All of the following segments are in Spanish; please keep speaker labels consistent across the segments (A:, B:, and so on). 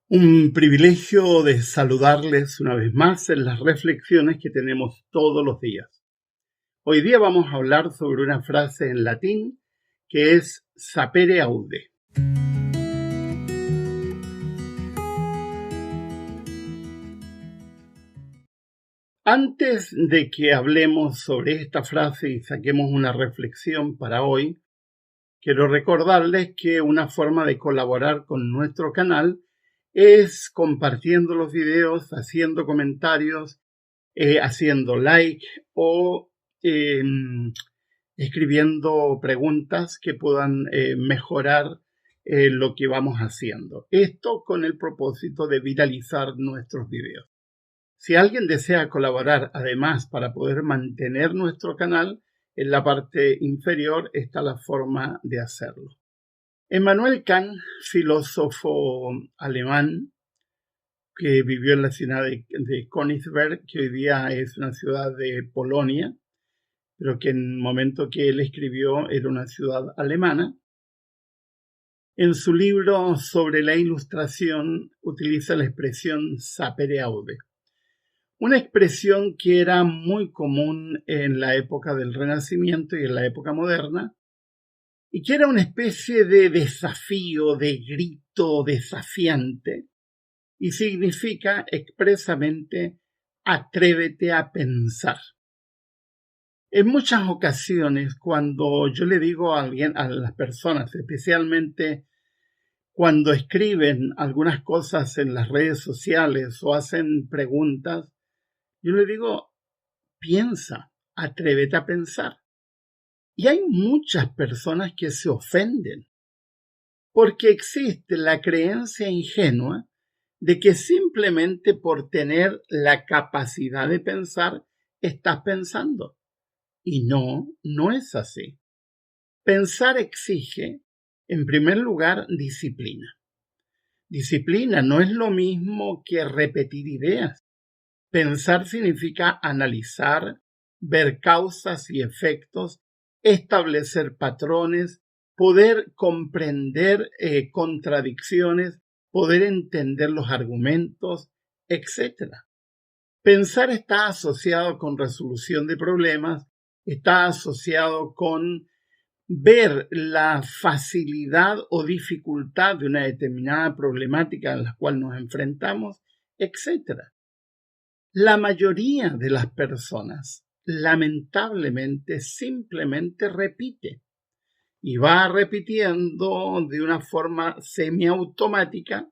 A: Un privilegio de saludarles una vez más en las reflexiones que tenemos todos los días. Hoy día vamos a hablar sobre una frase en latín que es sapere aude. Antes de que hablemos sobre esta frase y saquemos una reflexión para hoy, quiero recordarles que una forma de colaborar con nuestro canal es compartiendo los videos, haciendo comentarios, haciendo like o escribiendo preguntas que puedan mejorar lo que vamos haciendo. Esto con el propósito de viralizar nuestros videos. Si alguien desea colaborar además para poder mantener nuestro canal, en la parte inferior está la forma de hacerlo. Immanuel Kant, filósofo alemán que vivió en la ciudad de Königsberg, que hoy día es una ciudad de Polonia, pero que en el momento que él escribió era una ciudad alemana. En su libro sobre la Ilustración utiliza la expresión sapere aude, una expresión que era muy común en la época del Renacimiento y en la época moderna, y que era una especie de desafío, de grito desafiante, y significa expresamente atrévete a pensar. En muchas ocasiones, cuando yo le digo a alguien, a las personas, especialmente cuando escriben algunas cosas en las redes sociales o hacen preguntas, yo le digo, piensa, atrévete a pensar. Y hay muchas personas que se ofenden porque existe la creencia ingenua de que simplemente por tener la capacidad de pensar, estás pensando. Y no es así. Pensar exige, en primer lugar, disciplina. Disciplina no es lo mismo que repetir ideas. Pensar significa analizar, ver causas y efectos, establecer patrones, poder comprender contradicciones, poder entender los argumentos, etc. Pensar está asociado con resolución de problemas, está asociado con ver la facilidad o dificultad de una determinada problemática a la cual nos enfrentamos, etc. La mayoría de las personas, lamentablemente, simplemente repite y va repitiendo de una forma semiautomática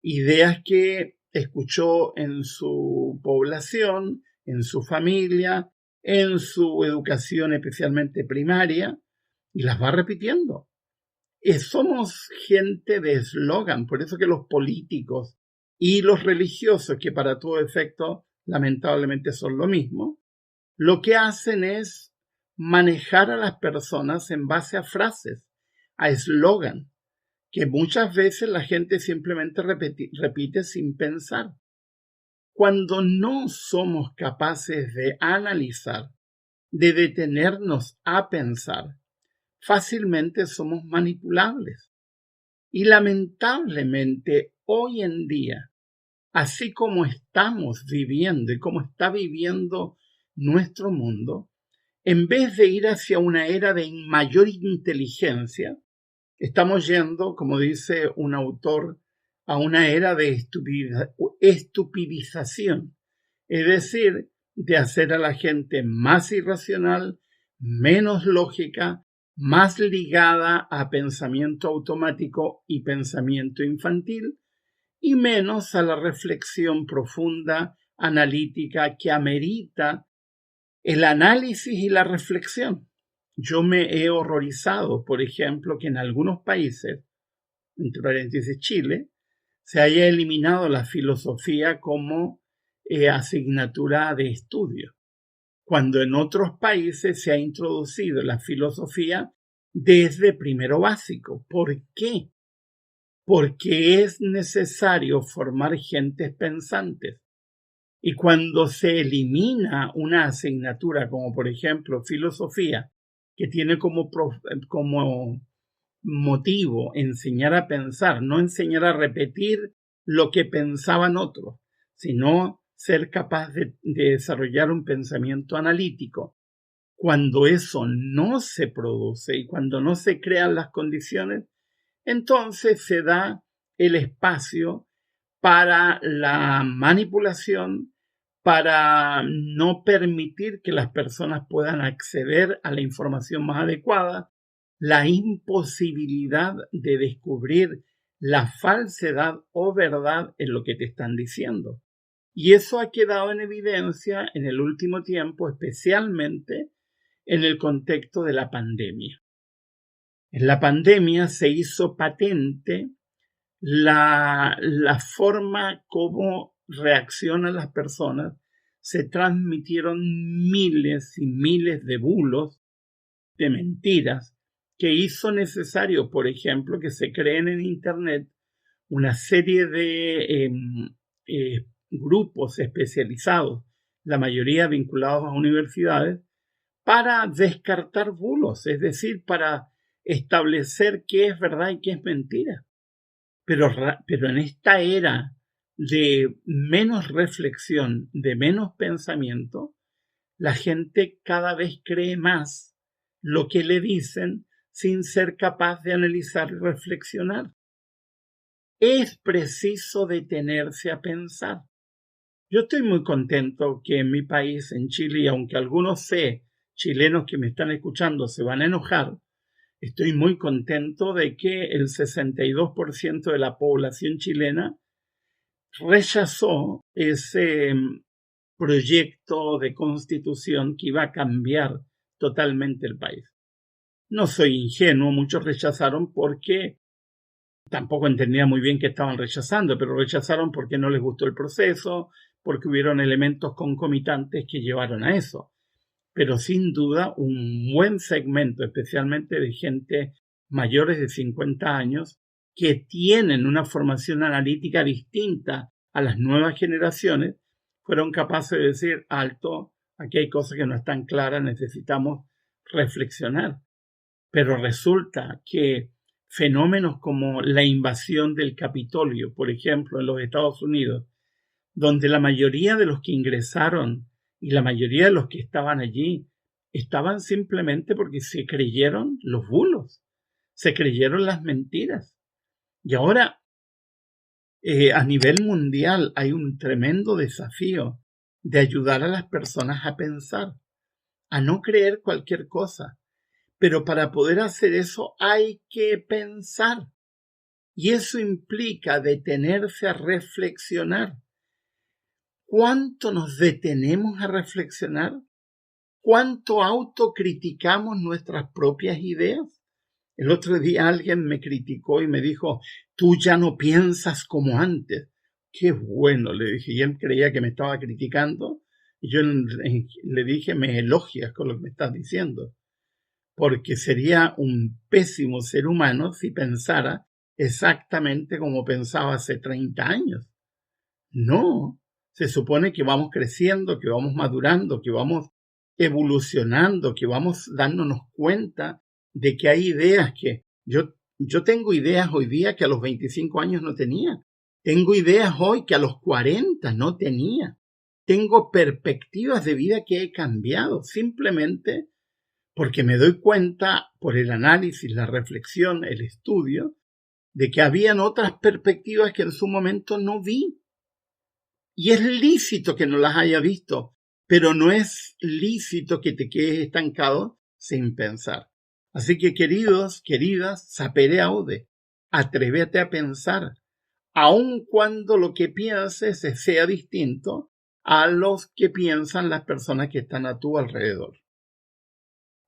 A: ideas que escuchó en su población, en su familia, en su educación especialmente primaria, y las va repitiendo. Somos gente de eslogan, por eso que los políticos y los religiosos, que para todo efecto lamentablemente son lo mismo, lo que hacen es manejar a las personas en base a frases, a eslogan, que muchas veces la gente simplemente repite sin pensar. Cuando no somos capaces de analizar, de detenernos a pensar, fácilmente somos manipulables. Y lamentablemente hoy en día, así como estamos viviendo y como está viviendo nuestro mundo, en vez de ir hacia una era de mayor inteligencia, estamos yendo, como dice un autor, a una era de estupidización, es decir, de hacer a la gente más irracional, menos lógica, más ligada a pensamiento automático y pensamiento infantil, y menos a la reflexión profunda, analítica, que amerita el análisis y la reflexión. Yo me he horrorizado, por ejemplo, que en algunos países, entre paréntesis Chile, se haya eliminado la filosofía como asignatura de estudio, cuando en otros países se ha introducido la filosofía desde primero básico. ¿Por qué? Porque es necesario formar gentes pensantes. Y cuando se elimina una asignatura como por ejemplo filosofía, que tiene como motivo enseñar a pensar, no enseñar a repetir lo que pensaban otros, sino ser capaz de desarrollar un pensamiento analítico. Cuando eso no se produce y cuando no se crean las condiciones, entonces se da el espacio para la manipulación, para no permitir que las personas puedan acceder a la información más adecuada, la imposibilidad de descubrir la falsedad o verdad en lo que te están diciendo. Y eso ha quedado en evidencia en el último tiempo, especialmente en el contexto de la pandemia. En la pandemia se hizo patente la forma como reaccionan las personas. Se transmitieron miles y miles de bulos, de mentiras, que hizo necesario, por ejemplo, que se creen en Internet una serie de grupos especializados, la mayoría vinculados a universidades, para descartar bulos, es decir, para establecer qué es verdad y qué es mentira. Pero en esta era de menos reflexión, de menos pensamiento, la gente cada vez cree más lo que le dicen sin ser capaz de analizar y reflexionar. Es preciso detenerse a pensar. Yo estoy muy contento que en mi país, en Chile, y aunque algunos chilenos que me están escuchando se van a enojar, estoy muy contento de que el 62% de la población chilena rechazó ese proyecto de constitución que iba a cambiar totalmente el país. No soy ingenuo, muchos rechazaron porque tampoco entendía muy bien qué estaban rechazando, pero rechazaron porque no les gustó el proceso, porque hubieron elementos concomitantes que llevaron a eso. Pero sin duda un buen segmento, especialmente de gente mayores de 50 años, que tienen una formación analítica distinta a las nuevas generaciones, fueron capaces de decir, alto, aquí hay cosas que no están claras, necesitamos reflexionar. Pero resulta que fenómenos como la invasión del Capitolio, por ejemplo, en los Estados Unidos, donde la mayoría de los que ingresaron y la mayoría de los que estaban allí estaban simplemente porque se creyeron los bulos, se creyeron las mentiras. Y ahora, a nivel mundial, hay un tremendo desafío de ayudar a las personas a pensar, a no creer cualquier cosa. Pero para poder hacer eso hay que pensar. Y eso implica detenerse a reflexionar. ¿Cuánto nos detenemos a reflexionar? ¿Cuánto autocriticamos nuestras propias ideas? El otro día alguien me criticó y me dijo, tú ya no piensas como antes. Qué bueno, le dije, y él creía que me estaba criticando. Y yo le dije, me elogias con lo que me estás diciendo. Porque sería un pésimo ser humano si pensara exactamente como pensaba hace 30 años. No, se supone que vamos creciendo, que vamos madurando, que vamos evolucionando, que vamos dándonos cuenta de que hay ideas que yo tengo ideas hoy día que a los 25 años no tenía. Tengo ideas hoy que a los 40 no tenía. Tengo perspectivas de vida que he cambiado simplemente porque me doy cuenta por el análisis, la reflexión, el estudio, de que habían otras perspectivas que en su momento no vi. Y es lícito que no las haya visto, pero no es lícito que te quedes estancado sin pensar. Así que, queridos, queridas, sapere aude, atrévete a pensar, aun cuando lo que pienses sea distinto a los que piensan las personas que están a tu alrededor.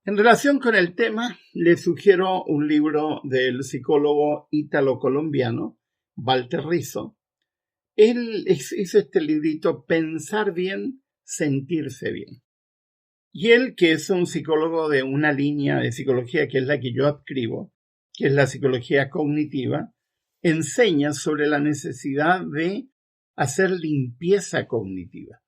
A: En relación con el tema, les sugiero un libro del psicólogo ítalo-colombiano Walter Rizzo. Él hizo este librito, Pensar bien, sentirse bien. Y él, que es un psicólogo de una línea de psicología que es la que yo adscribo, que es la psicología cognitiva, enseña sobre la necesidad de hacer limpieza cognitiva.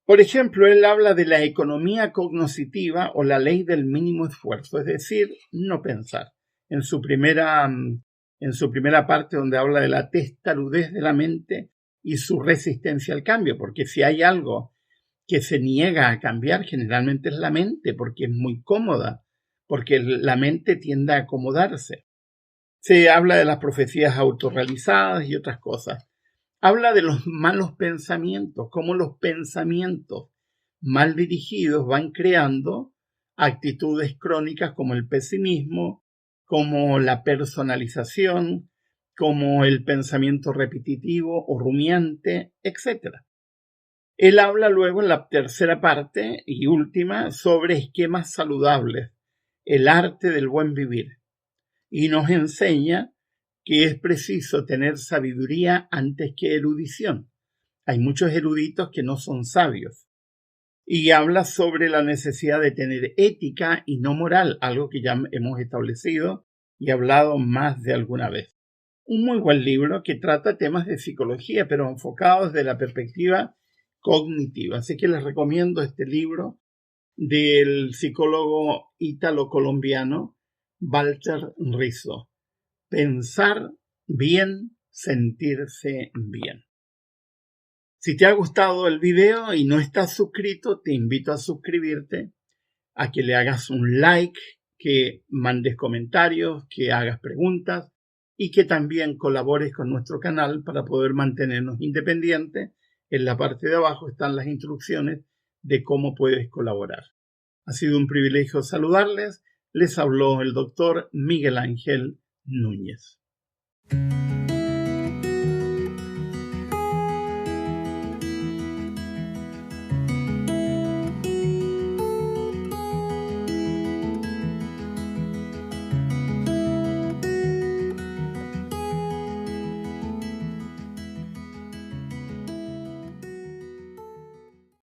A: Por ejemplo, él habla de la economía cognitiva o la ley del mínimo esfuerzo, es decir, no pensar. En su primera en su primera parte, donde habla de la testarudez de la mente y su resistencia al cambio, porque si hay algo que se niega a cambiar, generalmente es la mente, porque es muy cómoda, porque la mente tiende a acomodarse. Se habla de las profecías autorrealizadas y otras cosas. Habla de los malos pensamientos, cómo los pensamientos mal dirigidos van creando actitudes crónicas como el pesimismo, como la personalización, como el pensamiento repetitivo o rumiante, etc. Él habla luego en la tercera parte y última sobre esquemas saludables, el arte del buen vivir, y nos enseña que es preciso tener sabiduría antes que erudición. Hay muchos eruditos que no son sabios. Y habla sobre la necesidad de tener ética y no moral, algo que ya hemos establecido y hablado más de alguna vez. Un muy buen libro que trata temas de psicología, pero enfocados desde la perspectiva cognitiva. Así que les recomiendo este libro del psicólogo ítalo-colombiano Walter Rizzo. Pensar bien, sentirse bien. Si te ha gustado el video y no estás suscrito, te invito a suscribirte, a que le hagas un like, que mandes comentarios, que hagas preguntas y que también colabores con nuestro canal para poder mantenernos independientes. En la parte de abajo están las instrucciones de cómo puedes colaborar. Ha sido un privilegio saludarles. Les habló el doctor Miguel Ángel Núñez.